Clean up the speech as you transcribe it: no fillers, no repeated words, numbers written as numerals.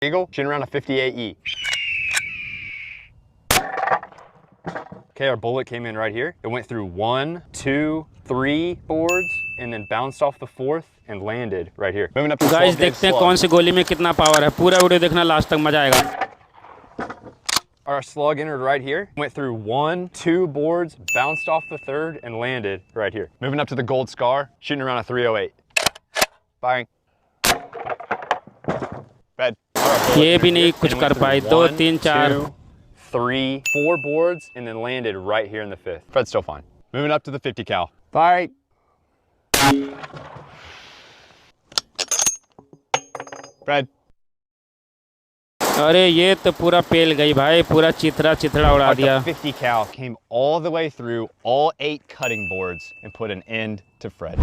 Eagle, shooting around a 58E. Okay, our bullet came in right here. It went through 1, 2, 3 boards and then bounced off the 4th and landed right here. Moving up to 12 guys gauge देखते हैं slug. कौन सी गोली में कितना power है. पूरा video देखना, last तक मजा आएगा. Our slug entered right here, went through 1, 2 boards, bounced off the 3rd and landed right here. Moving up to the gold scar, shooting around a 308. Firing. Bed. ये भी नहीं कुछ कर पाई. 2, 3, 4. 3, 4 boards and then landed right here in the 5th. Fred's still fine. Moving up to the 50 cal. Firing. Fred. अरे ये तो पूरा पेल गई भाई. पूरा चिथड़ा उड़ा दिया. The 50 cal came all the way through all 8 cutting boards and put an end to Fred.